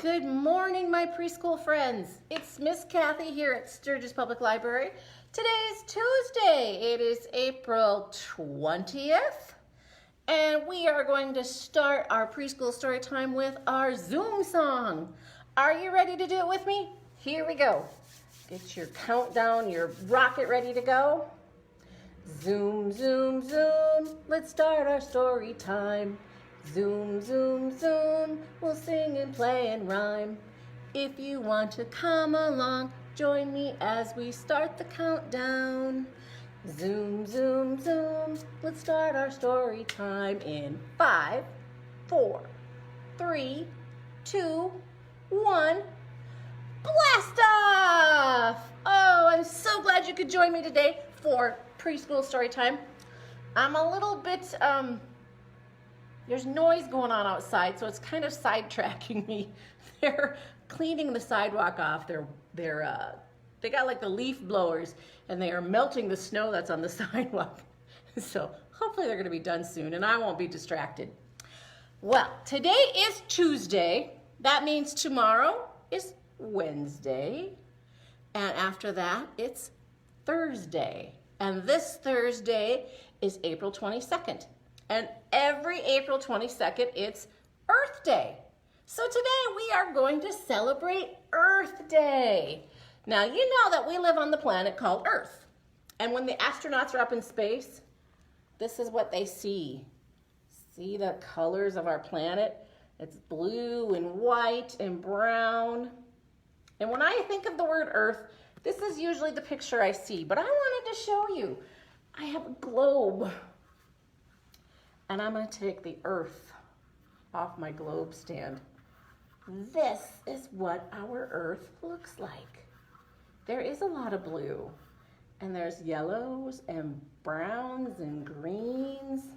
Good morning, my preschool friends. It's Miss Kathy here at Sturgis Public Library. Today's Tuesday. It is April 20th, and we are going to start our preschool story time with our Zoom song. Are you ready to do it with me? Here we go. Get your countdown, your rocket ready to go. Zoom, zoom, zoom. Let's start our story time. Zoom, zoom, zoom, we'll sing and play and rhyme. If you want to come along, join me as we start the countdown. Zoom, zoom, zoom, let's start our story time in 5, 4, 3, 2, 1. Blast off! Oh, I'm so glad you could join me today for preschool story time. I'm a little bit, there's noise going on outside, so it's kind of sidetracking me. They're cleaning the sidewalk off. They got like the leaf blowers, and they are melting the snow that's on the sidewalk. So hopefully they're gonna be done soon, and I won't be distracted. Well, today is Tuesday. That means tomorrow is Wednesday, and after that, it's Thursday. And this Thursday is April 22nd. And every April 22nd, it's Earth Day. So today we are going to celebrate Earth Day. Now, you know that we live on the planet called Earth. And when the astronauts are up in space, this is what they see. See the colors of our planet? It's blue and white and brown. And when I think of the word Earth, this is usually the picture I see. But I wanted to show you. I have a globe. And I'm going to take the Earth off my globe stand. This is what our Earth looks like. There is a lot of blue, and there's yellows and browns and greens.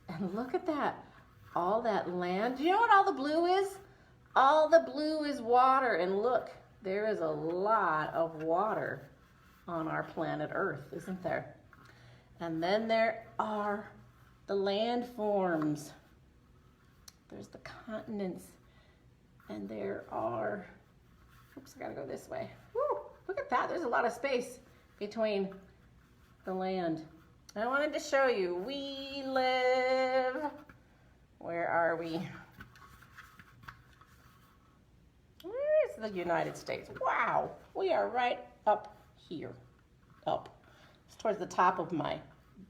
And look at that, all that land. Do you know what all the blue is? All the blue is water, and look, there is a lot of water on our planet Earth, isn't there? And then there are the landforms. There's the continents, and there are, oops, I gotta go this way. Woo, look at that, there's a lot of space between the land. I wanted to show you, we live, where are we? Where's the United States? Wow, we are right up here, up. It's towards the top of my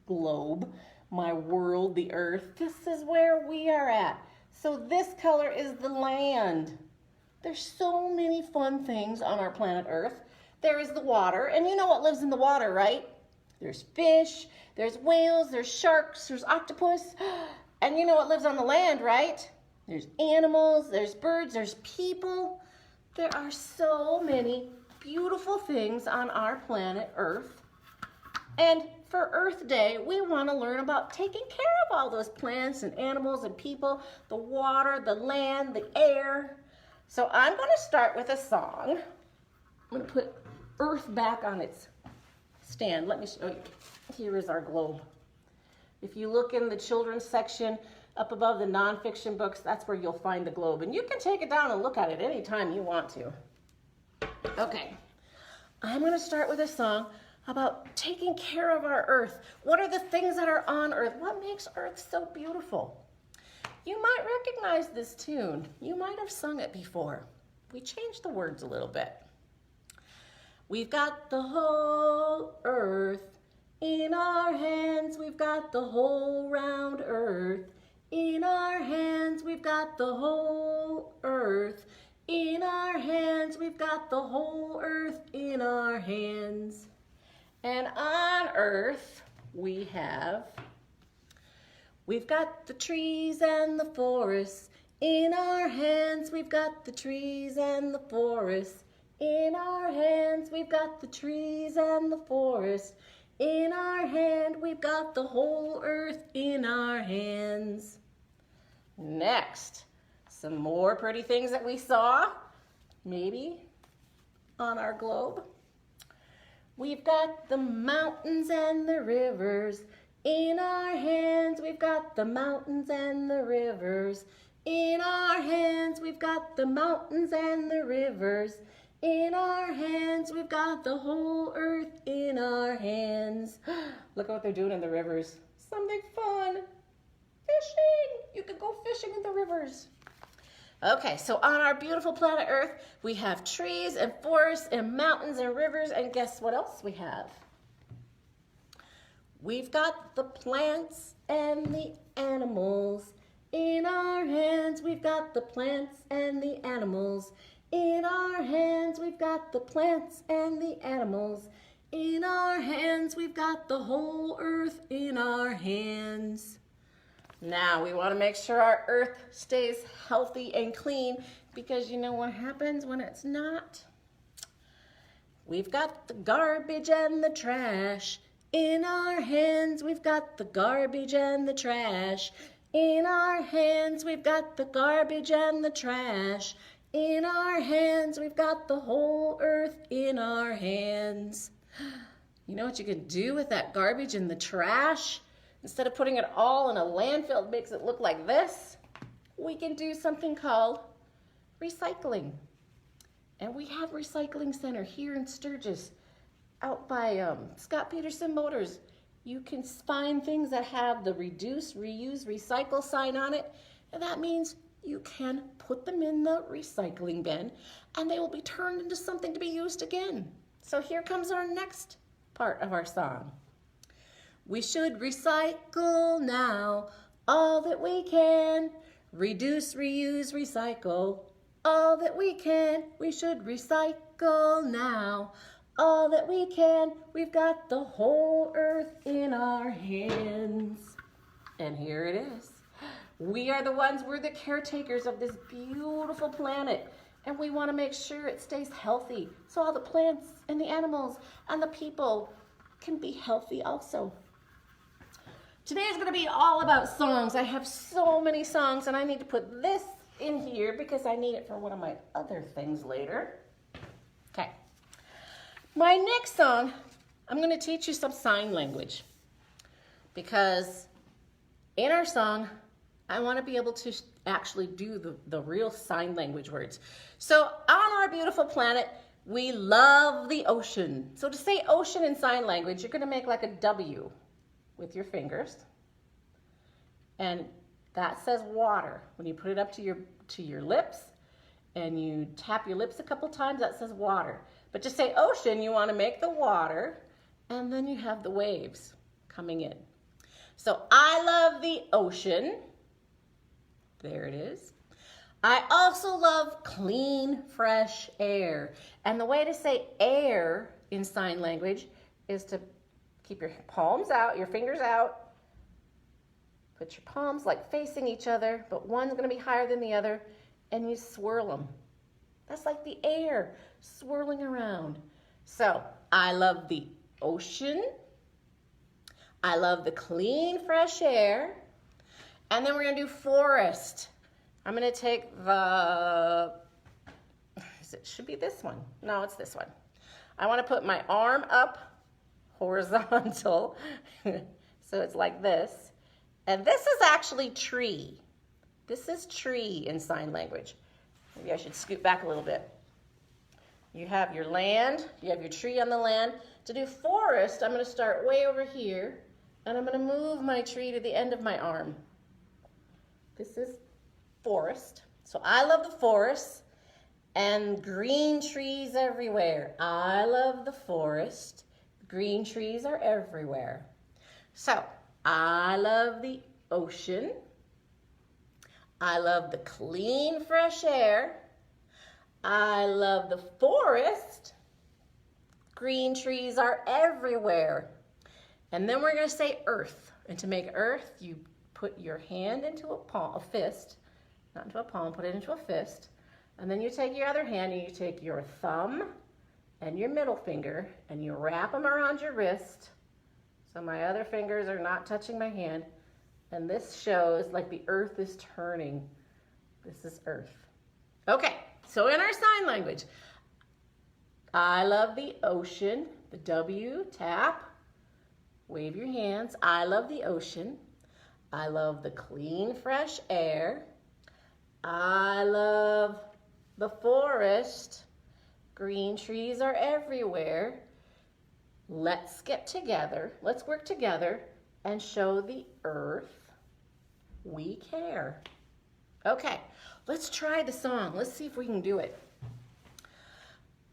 globe. My world, the Earth. This is where we are at. So this color is the land. There's so many fun things on our planet Earth. There is the water, and you know what lives in the water, right? There's fish, there's whales, there's sharks, there's octopus, and you know what lives on the land, right? There's animals, there's birds, there's people. There are so many beautiful things on our planet Earth. And for Earth Day, we want to learn about taking care of all those plants and animals and people, the water, the land, the air. So I'm going to start with a song. I'm going to put Earth back on its stand. Let me show you. Here is our globe. If you look in the children's section up above the nonfiction books, that's where you'll find the globe. And you can take it down and look at it anytime you want to. Okay, I'm going to start with a song about taking care of our Earth. What are the things that are on Earth? What makes Earth so beautiful? You might recognize this tune. You might have sung it before. We changed the words a little bit. We've got the whole Earth in our hands. We've got the whole round Earth in our hands. We've got the whole Earth in our hands. We've got the whole Earth in our hands. And on Earth, we've got the trees and the forests. In our hands, we've got the trees and the forests. In our hands, we've got the trees and the forests. In our hand, we've got the whole Earth in our hands. Next, some more pretty things that we saw, maybe, on our globe. We've got the mountains and the rivers. In our hands, we've got the mountains and the rivers. In our hands we've got the mountains and the rivers. In our hands we've got the whole earth in our hands. Look at what they're doing in the rivers. Something fun. Fishing. You can go fishing in the rivers. Okay, so on our beautiful planet Earth, we have trees and forests and mountains and rivers, and guess what else we have? We've got the plants and the animals. In our hands, we've got the plants and the animals. In our hands, we've got the plants and the animals. In our hands, we've got the whole earth in our hands. Now, we want to make sure our earth stays healthy and clean, because you know what happens when it's not? We've got the garbage and the trash. In our hands, we've got the garbage and the trash. In our hands, we've got the garbage and the trash. In our hands, we've got the whole earth in our hands. You know what you can do with that garbage and the trash? Instead of putting it all in a landfill, it makes it look like this. We can do something called recycling. And we have a recycling center here in Sturgis, out by Scott Peterson Motors. You can find things that have the reduce, reuse, recycle sign on it, and that means you can put them in the recycling bin and they will be turned into something to be used again. So here comes our next part of our song. We should recycle now all that we can. Reduce, reuse, recycle all that we can. We should recycle now all that we can. We've got the whole earth in our hands. And here it is. We are the ones, we're the caretakers of this beautiful planet. And we want to make sure it stays healthy, so all the plants and the animals and the people can be healthy also. Today is going to be all about songs. I have so many songs, and I need to put this in here because I need it for one of my other things later. Okay. My next song, I'm going to teach you some sign language, because in our song, I want to be able to actually do the real sign language words. So on our beautiful planet, we love the ocean. So to say ocean in sign language, you're going to make like a W with your fingers. And that says water. When you put it up to your lips and you tap your lips a couple times, that says water. But to say ocean, you want to make the water, and then you have the waves coming in. So I love the ocean. There it is. I also love clean, fresh air. And the way to say air in sign language is to keep your palms out, your fingers out. Put your palms like facing each other, but one's going to be higher than the other, and you swirl them. That's like the air swirling around. So I love the ocean. I love the clean, fresh air. And then we're going to do forest. I'm going to take it should be this one. No, it's this one. I want to put my arm up horizontal. So it's like this. And this is actually tree. This is tree in sign language. Maybe I should scoot back a little bit. You have your land. You have your tree on the land. To do forest, I'm going to start way over here. And I'm going to move my tree to the end of my arm. This is forest. So I love the forest and green trees everywhere. I love the forest. Green trees are everywhere. So I love the ocean. I love the clean, fresh air. I love the forest. Green trees are everywhere. And then we're going to say earth. And to make earth, you put your hand into a fist, not into a palm, put it into a fist. And then you take your other hand and you take your thumb and your middle finger and you wrap them around your wrist. So my other fingers are not touching my hand. And this shows like the earth is turning. This is earth. Okay, so in our sign language, I love the ocean. The W, tap, wave your hands. I love the ocean. I love the clean, fresh air. I love the forest. Green trees are everywhere. Let's get together, let's work together and show the earth we care. Okay, let's try the song. Let's see if we can do it.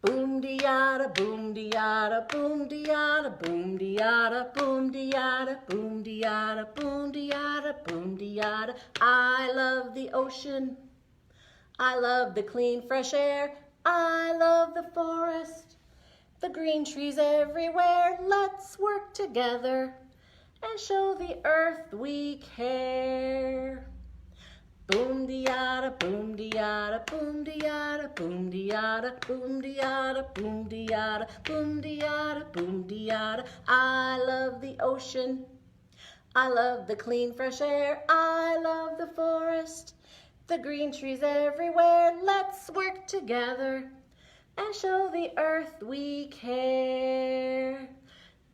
Boom de yada, boom de yada, boom de yada, boom de yada, boom de yada, boom de yada, boom de yada, boom de yada. I love the ocean. I love the clean, fresh air. I love the forest. The green trees everywhere. Let's work together and show the earth we care. Boom de yada, boom de yada, boom de yada, boom de yada, boom de yada, boom de yada, boom de yada, boom de yada. I love the ocean. I love the clean, fresh air. I love the forest. The green trees everywhere. Let's work together and show the earth we care.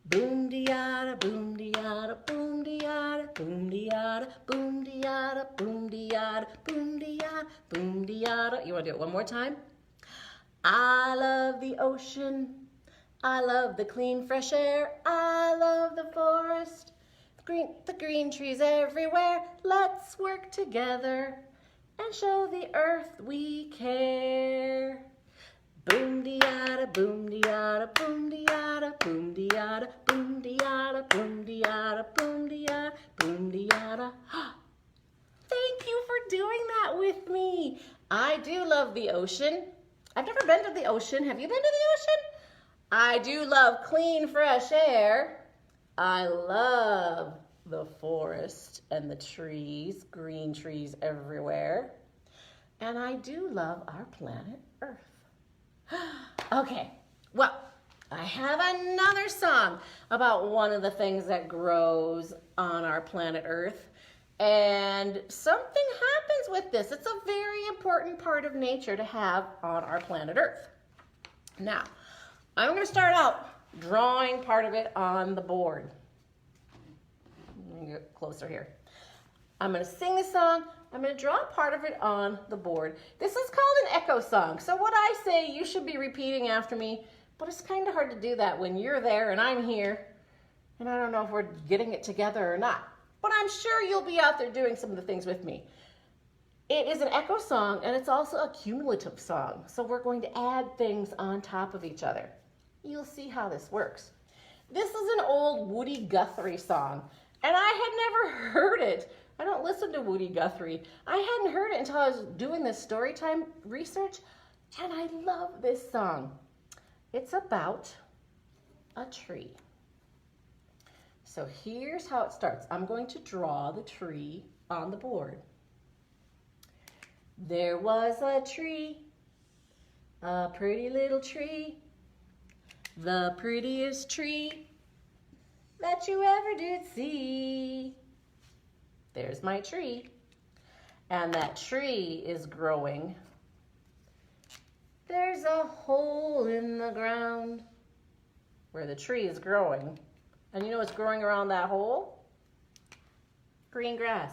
Boom de yada, boom de yada, boom de yada, boom de yada, boom de yada, boom de yada, boom de yada, boom de yada. You want to do it one more time? I love the ocean. I love the clean, fresh air. I love the forest. The green trees everywhere. Let's work together and show the earth we care. Boom de yada, boom de yada, boom de yada, boom de yada, boom de yada, boom de yada, boom de yada, boom de yada. Thank you for doing that with me. I do love the ocean. I've never been to the ocean. Have you been to the ocean? I do love clean, fresh air. I love the forest and the trees, green trees everywhere. And I do love our planet Earth. Okay, well, I have another song about one of the things that grows on our planet Earth. And something happens with this. It's a very important part of nature to have on our planet Earth. Now, I'm going to start out drawing part of it on the board. Let me get closer here. I'm going to sing the song. I'm going to draw part of it on the board. This is called an echo song. So what I say, you should be repeating after me, but it's kind of hard to do that when you're there and I'm here, and I don't know if we're getting it together or not. But I'm sure you'll be out there doing some of the things with me. It is an echo song, and it's also a cumulative song. So we're going to add things on top of each other. You'll see how this works. This is an old Woody Guthrie song, and I had never heard it. I don't listen to Woody Guthrie. I hadn't heard it until I was doing this story time research, and I love this song. It's about a tree. So here's how it starts. I'm going to draw the tree on the board. There was a tree, a pretty little tree, the prettiest tree that you ever did see. There's my tree, and that tree is growing. There's a hole in the ground where the tree is growing. And you know what's growing around that hole? Green grass.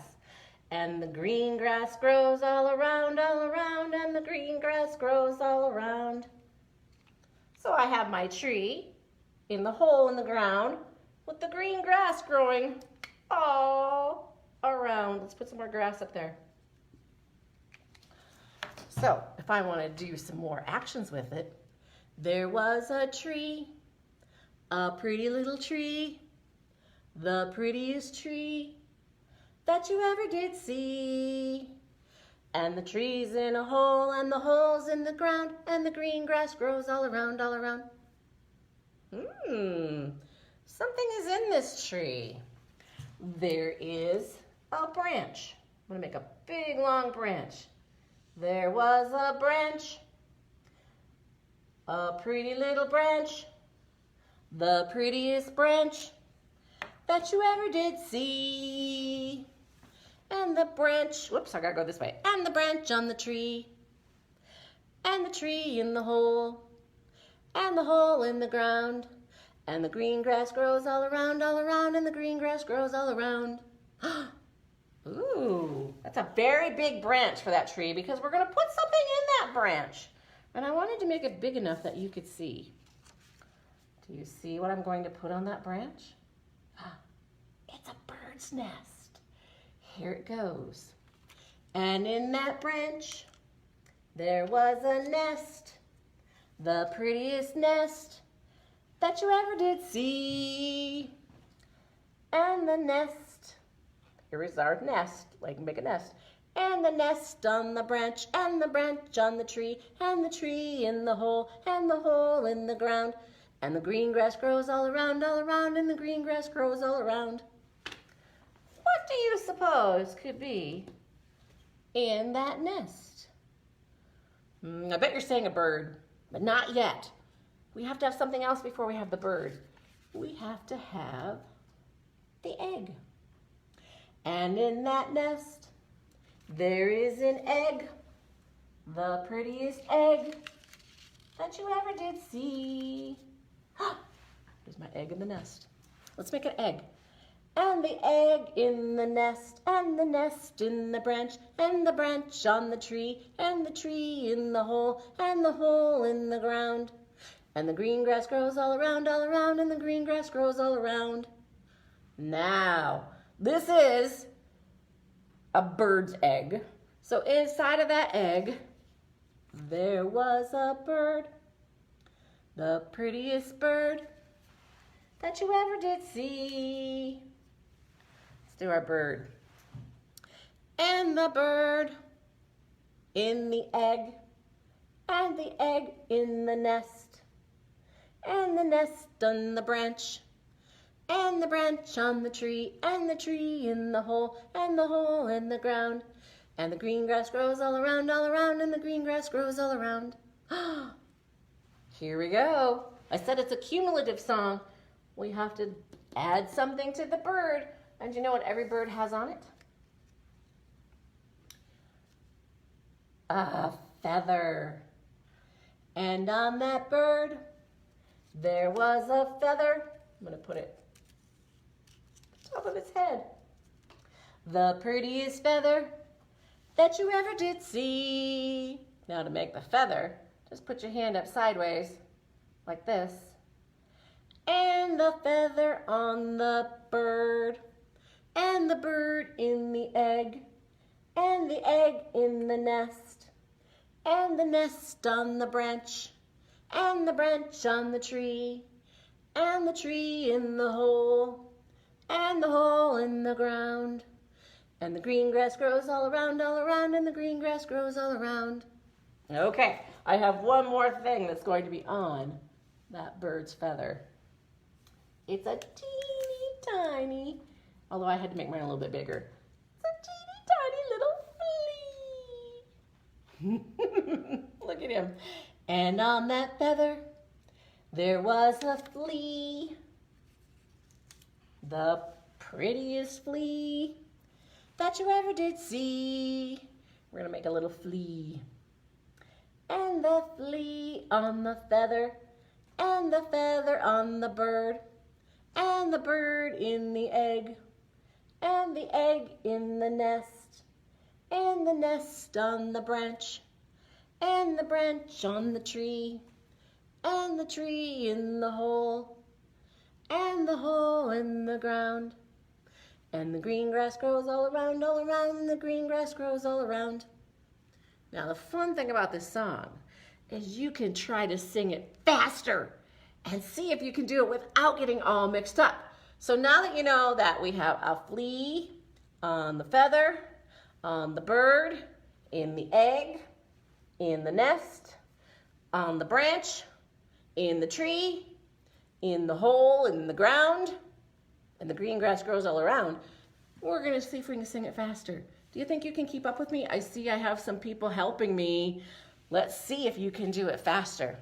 And the green grass grows all around, and the green grass grows all around. So I have my tree in the hole in the ground with the green grass growing all around. Let's put some more grass up there. So if I want to do some more actions with it, there was a tree, a pretty little tree, the prettiest tree that you ever did see. And the tree's in a hole, and the hole's in the ground, and the green grass grows all around, all around. Something is in this tree. There is a branch. I'm gonna make a big long branch. There was a branch, a pretty little branch, the prettiest branch that you ever did see. And the branch, whoops, I gotta go this way. And the branch on the tree, and the tree in the hole, and the hole in the ground, and the green grass grows all around, and the green grass grows all around. Ooh, That's a very big branch for that tree because we're going to put something in that branch. And I wanted to make it big enough that you could see. Do you see what I'm going to put on that branch? It's a bird's nest. Here it goes. And in that branch, there was a nest, the prettiest nest that you ever did see. And the nest, here is our nest, like make a nest. And the nest on the branch, and the branch on the tree, and the tree in the hole, and the hole in the ground. And the green grass grows all around, and the green grass grows all around. What do you suppose could be in that nest? I bet you're saying a bird, but not yet. We have to have something else before we have the bird. We have to have the egg. And in that nest, there is an egg, the prettiest egg that you ever did see. There's my egg in the nest. Let's make an egg. And the egg in the nest, and the nest in the branch, and the branch on the tree, and the tree in the hole, and the hole in the ground. And the green grass grows all around, and the green grass grows all around. Now, this is a bird's egg. So inside of that egg, there was a bird, the prettiest bird that you ever did see. Let's do our bird. And the bird in the egg, and the egg in the nest, and the nest on the branch, and the branch on the tree, and the tree in the hole, and the hole in the ground. And the green grass grows all around, and the green grass grows all around. Here we go. I said it's a cumulative song. We have to add something to the bird. And you know what every bird has on it? A feather. And on that bird, there was a feather. I'm going to put it on the top of its head. The prettiest feather that you ever did see. Now to make the feather, just put your hand up sideways, like this. And the feather on the bird, and the bird in the egg, and the egg in the nest, and the nest on the branch, and the branch on the tree, and the tree in the hole, and the hole in the ground. And the green grass grows all around, and the green grass grows all around. Okay, I have one more thing that's going to be on that bird's feather. It's a teeny tiny, although I had to make mine a little bit bigger. It's a teeny tiny little flea. Look at him. And on that feather, there was a flea, the prettiest flea that you ever did see. We're gonna make a little flea. And the flea on the feather, and the feather on the bird, and the bird in the egg, and the egg in the nest, and the nest on the branch, and the branch on the tree, and the tree in the hole, and the hole in the ground. And the green grass grows all around, and the green grass grows all around. Now the fun thing about this song is you can try to sing it faster and see if you can do it without getting all mixed up. So now that you know that we have a flea on the feather, on the bird, in the egg, in the nest, on the branch, in the tree, in the hole in the ground, and the green grass grows all around, we're gonna see if we can sing it faster. Do you think you can keep up with me? I see I have some people helping me. Let's see if you can do it faster.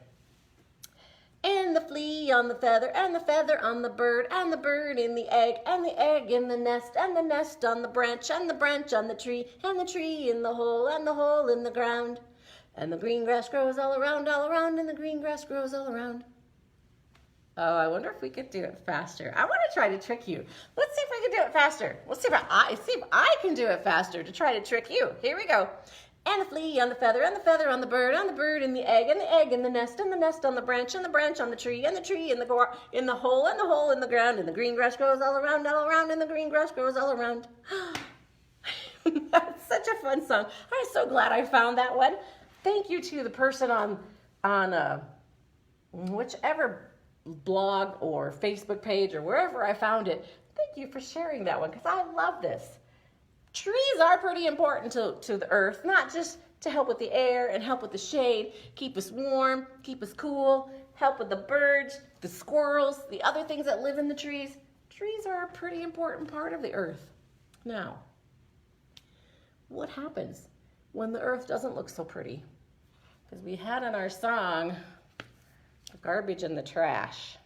And the flea on the feather, and the feather on the bird, and the bird in the egg, and the egg in the nest, and the nest on the branch, and the branch on the tree, and the tree in the hole, and the hole in the ground. And the green grass grows all around, and the green grass grows all around. Oh, I wonder if we could do it faster. I want to try to trick you. Let's see if we can do it faster. Let's see if I can do it faster to try to trick you. Here we go. And the flea on the feather, and the feather on the bird in the egg in the nest on the branch on the tree in the hole in the ground, and the green grass grows all around, and the green grass grows all around. That's such a fun song. I'm so glad I found that one. Thank you to the person on whichever blog or Facebook page or wherever I found it. Thank you for sharing that one, because I love this. Trees are pretty important to the earth, not just to help with the air and help with the shade, keep us warm, keep us cool, help with the birds, the squirrels, the other things that live in the trees. Trees are a pretty important part of the earth. Now, what happens when the earth doesn't look so pretty? Because we had in our song, the garbage and the trash.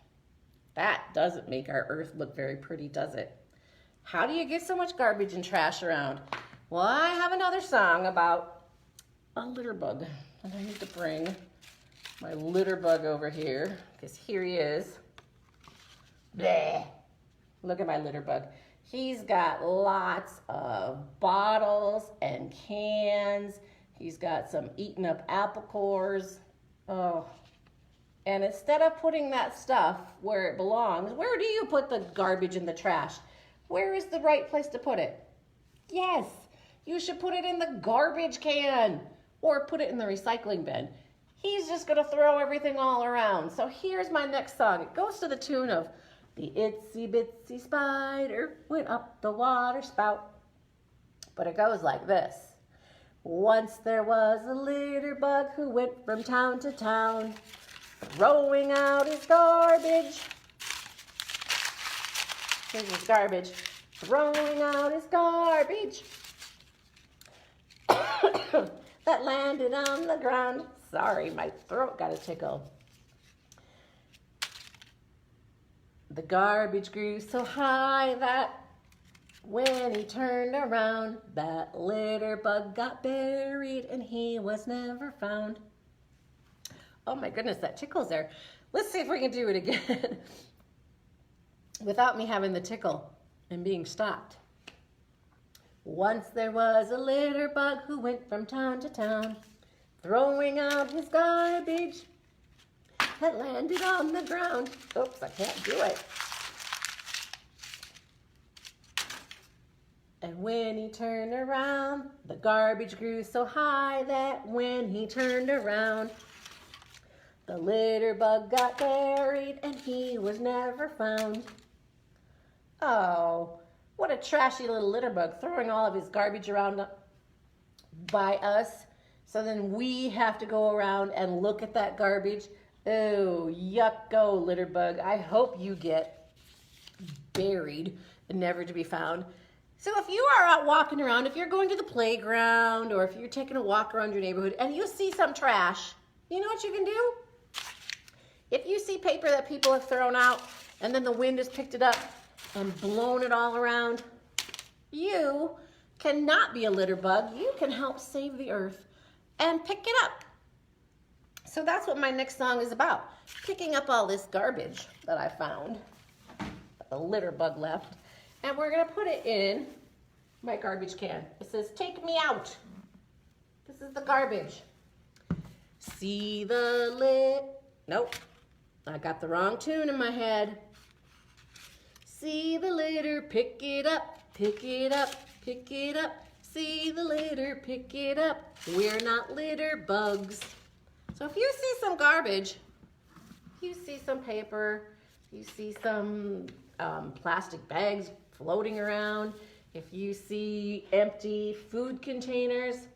That doesn't make our earth look very pretty, does it? How do you get so much garbage and trash around? Well, I have another song about a litterbug. And I need to bring my litterbug over here, because here he is. Bleh. Look at my litterbug. He's got lots of bottles and cans. He's got some eaten up apple cores. Oh. And instead of putting that stuff where it belongs, where do you put the garbage and the trash? Where is the right place to put it? Yes, you should put it in the garbage can or put it in the recycling bin. He's just gonna throw everything all around. So here's my next song. It goes to the tune of "The itsy bitsy spider went up the water spout." But it goes like this. Once there was a litterbug who went from town to town, throwing out his garbage. Here's his garbage. Throwing out his garbage. That landed on the ground. Sorry, my throat got a tickle. The garbage grew so high that when he turned around, that litterbug got buried and he was never found. Oh my goodness, that tickles there. Let's see if we can do it again without me having the tickle and being stopped. Once there was a litterbug who went from town to town, throwing out his garbage that landed on the ground. Oops, I can't do it. And when he turned around, the garbage grew so high that when he turned around, the litterbug got buried and he was never found. Oh, what a trashy little litterbug, throwing all of his garbage around by us. So then we have to go around and look at that garbage. Oh, yucko, litterbug. I hope you get buried and never to be found. So if you are out walking around, if you're going to the playground or if you're taking a walk around your neighborhood and you see some trash, you know what you can do? If you see paper that people have thrown out and then the wind has picked it up and blown it all around, you cannot be a litter bug. You can help save the earth and pick it up. So that's what my next song is about. Picking up all this garbage that I found, that the litter bug left, and we're gonna put it in my garbage can. It says, "Take me out." This is the garbage. See the nope, I got the wrong tune in my head. See the litter, pick it up, pick it up, pick it up. See the litter, pick it up. We're not litter bugs. So if you see some garbage, you see some paper, you see some plastic bags floating around, if you see empty food containers,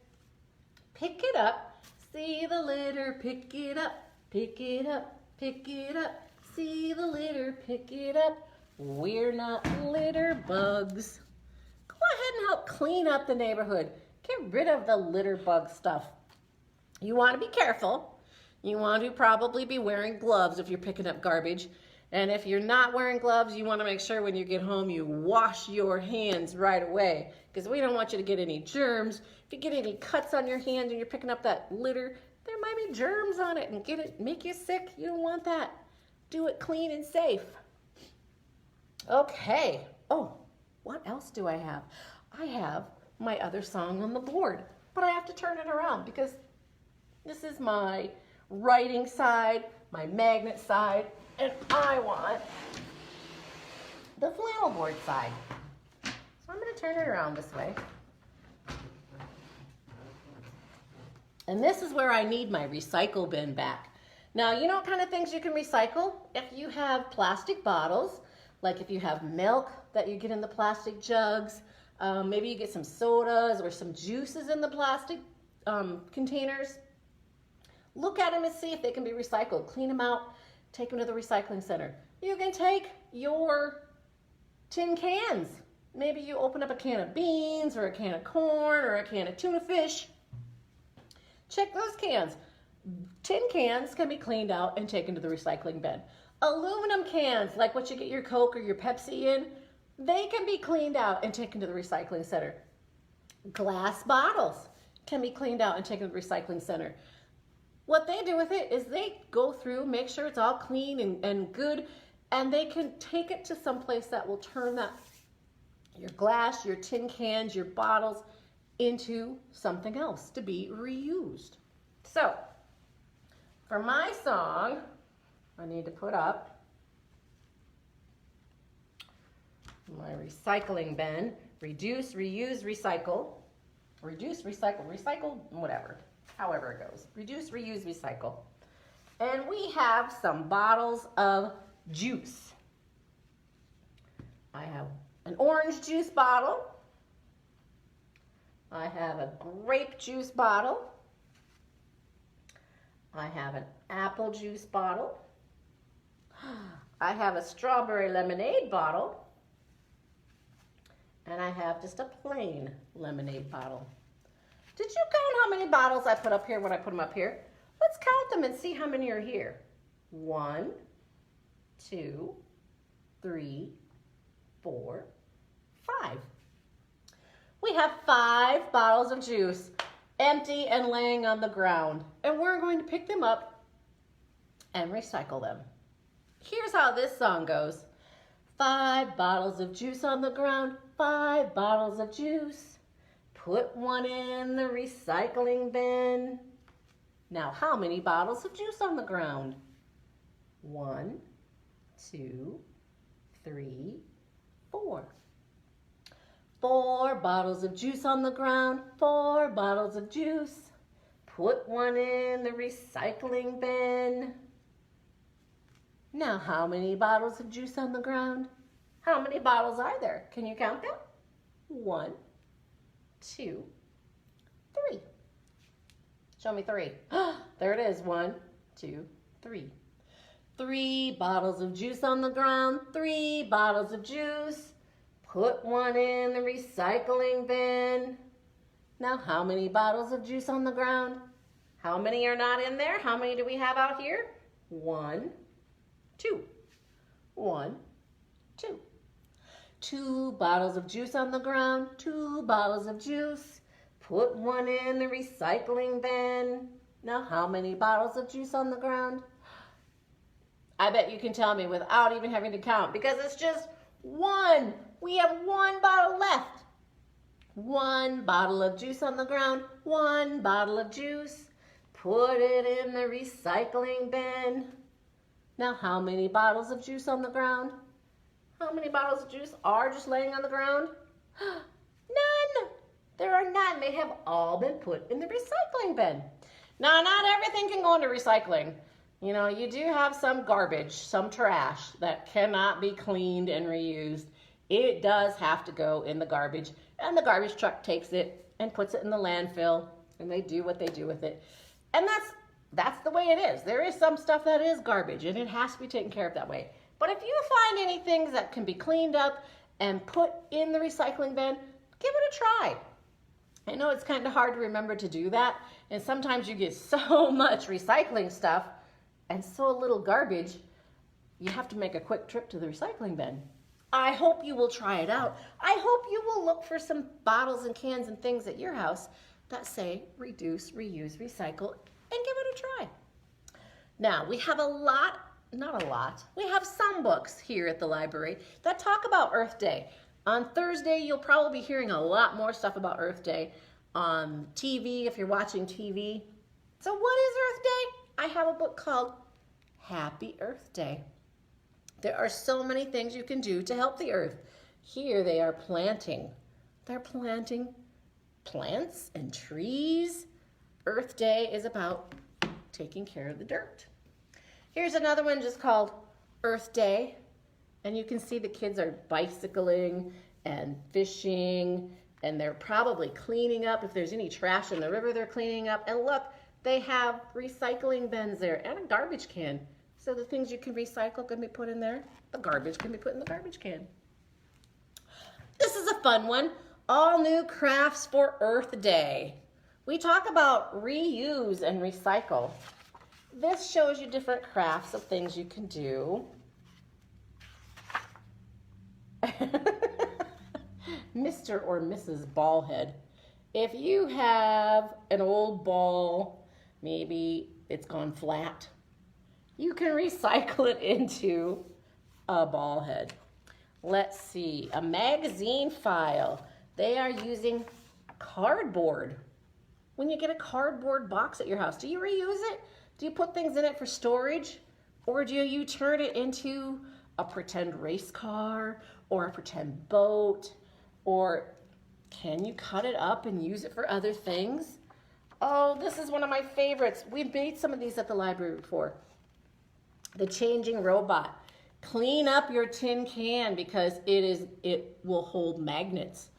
pick it up. See the litter, pick it up, pick it up, pick it up. See the litter, pick it up. We're not litter bugs. Go ahead and help clean up the neighborhood. Get rid of the litter bug stuff. You want to be careful. You want to probably be wearing gloves if you're picking up garbage. And if you're not wearing gloves, you want to make sure when you get home you wash your hands right away, because we don't want you to get any germs. If you get any cuts on your hand and you're picking up that litter, there might be germs on it and make you sick. You don't want that. do it clean and safe. Okay. Oh, what else do I have? I have my other song on the board, but I have to turn it around because this is my writing side, my magnet side, and I want the flannel board side. So I'm going to turn it around this way. And this is where I need my recycle bin back. Now, you know what kind of things you can recycle? If you have plastic bottles, like if you have milk that you get in the plastic jugs, maybe you get some sodas or some juices in the plastic containers. Look at them and see if they can be recycled. Clean them out, take them to the recycling center. You can take your tin cans. Maybe you open up a can of beans or a can of corn or a can of tuna fish. Check those cans. Tin cans can be cleaned out and taken to the recycling bin. Aluminum cans, like what you get your Coke or your Pepsi in, they can be cleaned out and taken to the recycling center. Glass bottles can be cleaned out and taken to the recycling center. What they do with it is they go through, make sure it's all clean and good, and they can take it to some place that will turn that, your glass, your tin cans, your bottles, into something else to be reused. So, for my song, I need to put up my recycling bin. Reduce, reuse, recycle. Reduce, recycle, recycle, whatever. However it goes. Reduce, reuse, recycle. And we have some bottles of juice. I have an orange juice bottle. I have a grape juice bottle. I have an apple juice bottle. I have a strawberry lemonade bottle. And I have just a plain lemonade bottle. Did you count how many bottles I put up here when I put them up here? Let's count them and see how many are here. 1, 2, 3, 4, 5. We have 5 bottles of juice empty and laying on the ground. And we're going to pick them up and recycle them. Here's how this song goes. 5 bottles of juice on the ground, 5 bottles of juice. Put one in the recycling bin. Now, how many bottles of juice on the ground? 1, 2, 3, 4. 4 bottles of juice on the ground, 4 bottles of juice. Put one in the recycling bin. Now, how many bottles of juice on the ground? How many bottles are there? Can you count them? 1, 2, 3. Show me 3. There it is. 1, 2, 3. 3 bottles of juice on the ground, 3 bottles of juice. Put one in the recycling bin. Now, how many bottles of juice on the ground? How many are not in there? How many do we have out here? 1, 2. 1, 2. 2 bottles of juice on the ground, 2 bottles of juice. Put one in the recycling bin. Now, how many bottles of juice on the ground? I bet you can tell me without even having to count because it's just 1. We have 1 bottle left. 1 bottle of juice on the ground, 1 bottle of juice. Put it in the recycling bin. Now, how many bottles of juice on the ground? How many bottles of juice are just laying on the ground? None. There are none. They have all been put in the recycling bin. Now, not everything can go into recycling. You know, you do have some garbage, some trash that cannot be cleaned and reused. It does have to go in the garbage, and the garbage truck takes it and puts it in the landfill, and they do what they do with it. And that's the way it is. There is some stuff that is garbage, and it has to be taken care of that way. But if you find any things that can be cleaned up and put in the recycling bin, give it a try. I know it's kind of hard to remember to do that, and sometimes you get so much recycling stuff and so little garbage, you have to make a quick trip to the recycling bin. I hope you will try it out. I hope you will look for some bottles and cans and things at your house that say reduce, reuse, recycle, and give it a try. Now, we have a lot not a lot. We have some books here at the library that talk about Earth Day. On Thursday, you'll probably be hearing a lot more stuff about Earth Day on TV if you're watching TV. So what is Earth Day? I have a book called Happy Earth Day. There are so many things you can do to help the earth. Here they are planting. They're planting plants and trees. Earth Day is about taking care of the dirt. Here's another one just called Earth Day. And you can see the kids are bicycling and fishing, and they're probably cleaning up. If there's any trash in the river, they're cleaning up. And look, they have recycling bins there and a garbage can. So the things you can recycle can be put in there. The garbage can be put in the garbage can. This is a fun one. All new crafts for Earth Day. We talk about reuse and recycle. This shows you different crafts of things you can do. Mr. or Mrs. Ballhead. If you have an old ball, maybe it's gone flat, you can recycle it into a ball head. Let's see, a magazine file. They are using cardboard. When you get a cardboard box at your house, do you reuse it? Do you put things in it for storage? Or do you turn it into a pretend race car or a pretend boat? Or can you cut it up and use it for other things? Oh, this is one of my favorites. We've made some of these at the library before. The changing robot. Clean up your tin can because it will hold magnets.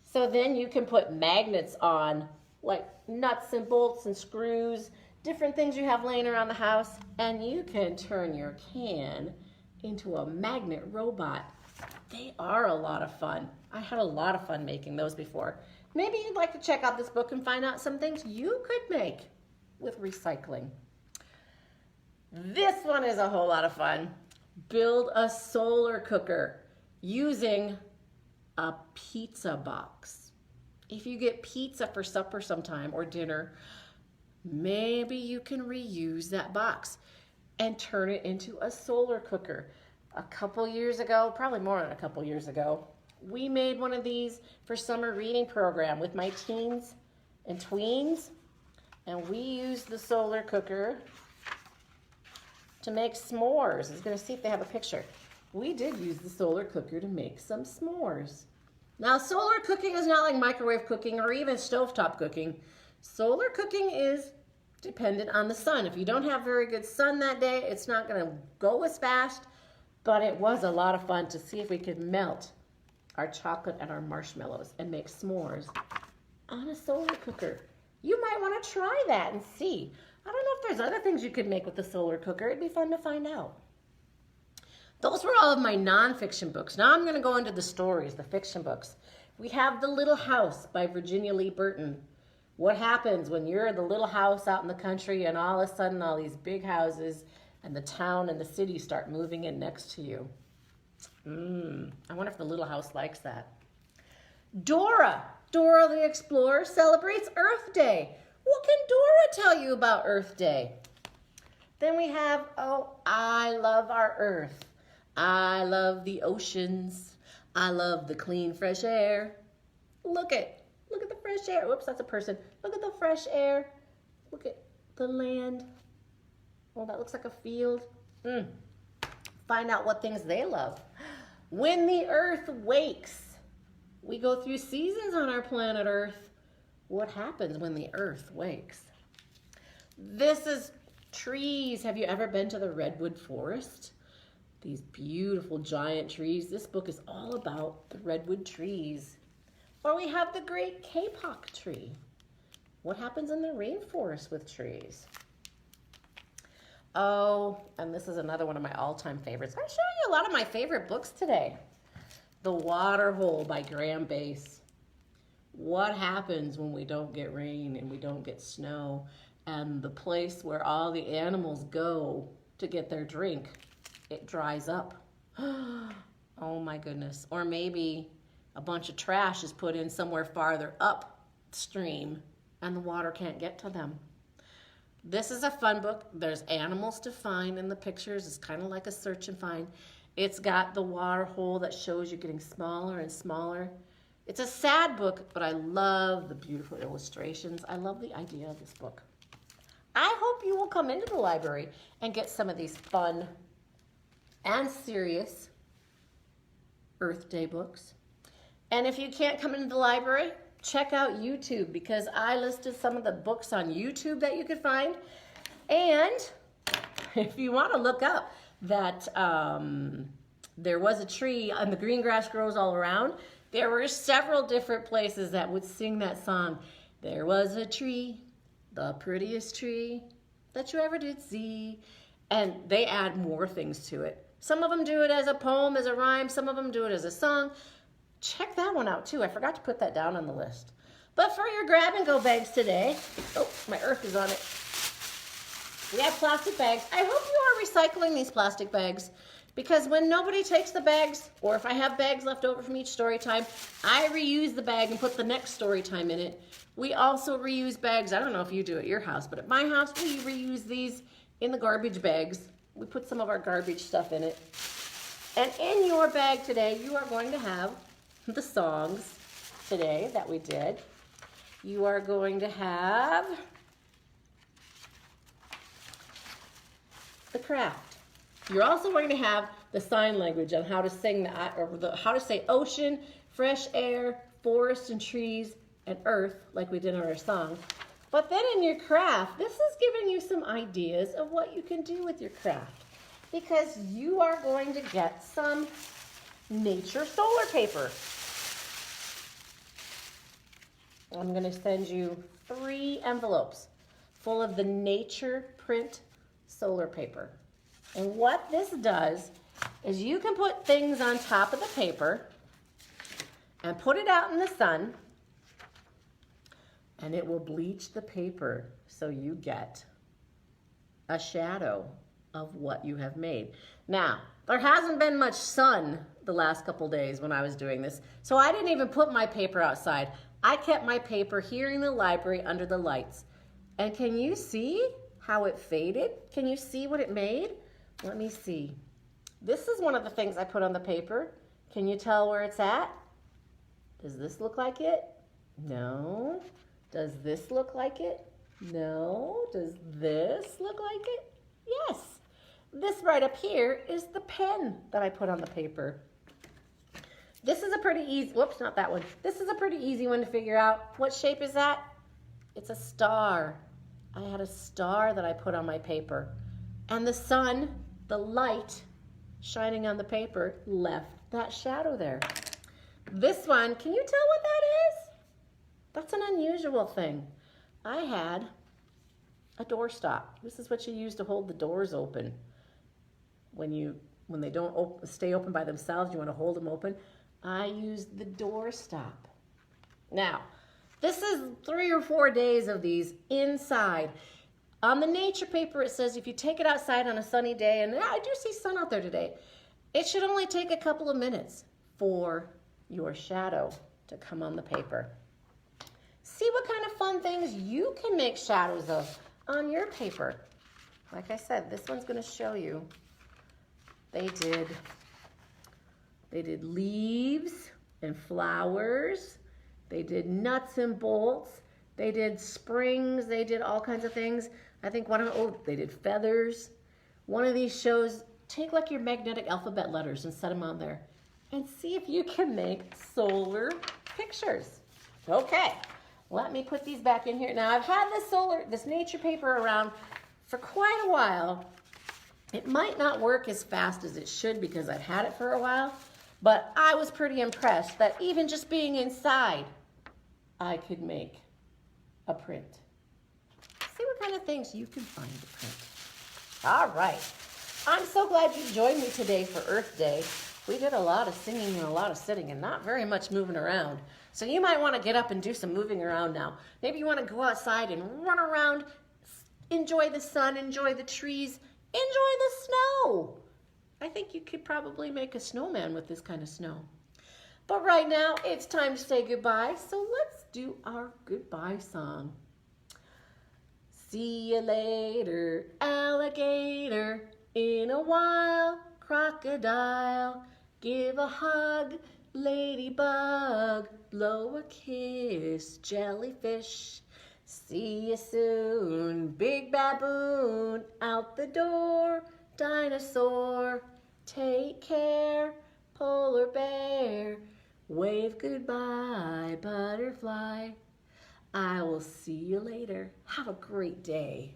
So then you can put magnets on, like nuts and bolts and screws, different things you have laying around the house, and you can turn your can into a magnet robot. They are a lot of fun. I had a lot of fun making those before. Maybe you'd like to check out this book and find out some things you could make with recycling. This one is a whole lot of fun. Build a solar cooker using a pizza box. If you get pizza for supper sometime or dinner, maybe you can reuse that box and turn it into a solar cooker. A couple years ago, probably more than a couple years ago, we made one of these for summer reading program with my teens and tweens, and we used the solar cooker to make s'mores. I was going to see if they have a picture. We did use the solar cooker to make some s'mores. Now, solar cooking is not like microwave cooking or even stovetop cooking. Solar cooking is dependent on the sun. If you don't have very good sun that day, it's not going to go as fast, but it was a lot of fun to see if we could melt our chocolate and our marshmallows and make s'mores on a solar cooker. You might want to try that and see. I don't know if there's other things you could make with the solar cooker. It'd be fun to find out. Those were all of my nonfiction books. Now I'm going to go into the stories, the fiction books. We have The Little House by Virginia Lee Burton. What happens when you're in the little house out in the country and all of a sudden all these big houses and the town and the city start moving in next to you? I wonder if the little house likes that. Dora the Explorer celebrates Earth Day. What can Dora tell you about Earth Day? Then we have, I love our earth. I love the oceans. I love the clean, fresh air. Look at the fresh air. Whoops, that's a person. Look at the fresh air. Look at the land. Oh, that looks like a field. Find out what things they love. When the earth wakes. We go through seasons on our planet Earth. What happens when the earth wakes? This is trees. Have you ever been to the Redwood Forest? These beautiful giant trees. This book is all about the redwood trees. Or we have the great KPop tree. What happens in the rainforest with trees? Oh, and this is another one of my all-time favorites. I'm showing you a lot of my favorite books today. The Water Hole by Graham Base. What happens when we don't get rain and we don't get snow and the place where all the animals go to get their drink, it dries up? Oh my goodness. Or maybe a bunch of trash is put in somewhere farther upstream and the water can't get to them. This is a fun book. There's animals to find in the pictures. It's kind of like a search and find. It's got the water hole that shows you getting smaller and smaller. It's a sad book, but I love the beautiful illustrations. I love the idea of this book. I hope you will come into the library and get some of these fun and serious Earth Day books. And if you can't come into the library, check out YouTube, because I listed some of the books on YouTube that you could find. And if you want to look up that there was a tree and the green grass grows all around, there were several different places that would sing that song. There was a tree, the prettiest tree that you ever did see. And they add more things to it. Some of them do it as a poem, as a rhyme. Some of them do it as a song. Check that one out too. I forgot to put that down on the list. But for your grab and go bags today, oh, my earth is on it. We have plastic bags. I hope you are recycling these plastic bags, because when nobody takes the bags, or if I have bags left over from each story time, I reuse the bag and put the next story time in it. We also reuse bags. I don't know if you do at your house, but at my house, we reuse these in the garbage bags. We put some of our garbage stuff in it. And in your bag today, you are going to have the songs today that we did. You are going to have the craft. You're also going to have the sign language on how to sing how to say ocean, fresh air, forest and trees, and earth, like we did in our song. But then in your craft, this is giving you some ideas of what you can do with your craft, because you are going to get some nature solar paper. I'm going to send you 3 envelopes full of the nature print solar paper. And what this does is you can put things on top of the paper and put it out in the sun, and it will bleach the paper so you get a shadow of what you have made. Now, there hasn't been much sun the last couple days when I was doing this, so I didn't even put my paper outside. I kept my paper here in the library under the lights. And can you see how it faded? Can you see what it made? Let me see. This is one of the things I put on the paper. Can you tell where it's at? Does this look like it? No. Does this look like it? No. Does this look like it? Yes. This right up here is the pen that I put on the paper. This is a pretty easy, whoops, not that one. This is a pretty easy one to figure out. What shape is that? It's a star. I had a star that I put on my paper. And the sun, the light shining on the paper, left that shadow there. This one, can you tell what that is? That's an unusual thing. I had a doorstop. This is what you use to hold the doors open. When they don't stay open by themselves, you want to hold them open. I used the doorstop. Now, this is 3 or 4 days of these inside. On the nature paper, it says if you take it outside on a sunny day, and I do see sun out there today, it should only take a couple of minutes for your shadow to come on the paper. See what kind of fun things you can make shadows of on your paper. Like I said, this one's going to show you. They did leaves and flowers. They did nuts and bolts. They did springs. They did all kinds of things. I think they did feathers. One of these shows, take like your magnetic alphabet letters and set them on there and see if you can make solar pictures. Okay, let me put these back in here. Now I've had this nature paper around for quite a while. It might not work as fast as it should because I've had it for a while, but I was pretty impressed that even just being inside, I could make a print. See what kind of things you can find to print. All right. I'm so glad you joined me today for Earth Day. We did a lot of singing and a lot of sitting and not very much moving around. So you might want to get up and do some moving around now. Maybe you want to go outside and run around, enjoy the sun, enjoy the trees, enjoy the snow. I think you could probably make a snowman with this kind of snow. But right now, it's time to say goodbye. So let's do our goodbye song. See you later, alligator. In a while, crocodile. Give a hug, ladybug. Blow a kiss, jellyfish. See you soon, big baboon. Out the door, dinosaur. Take care, polar bear. Wave goodbye, butterfly. I will see you later. Have a great day.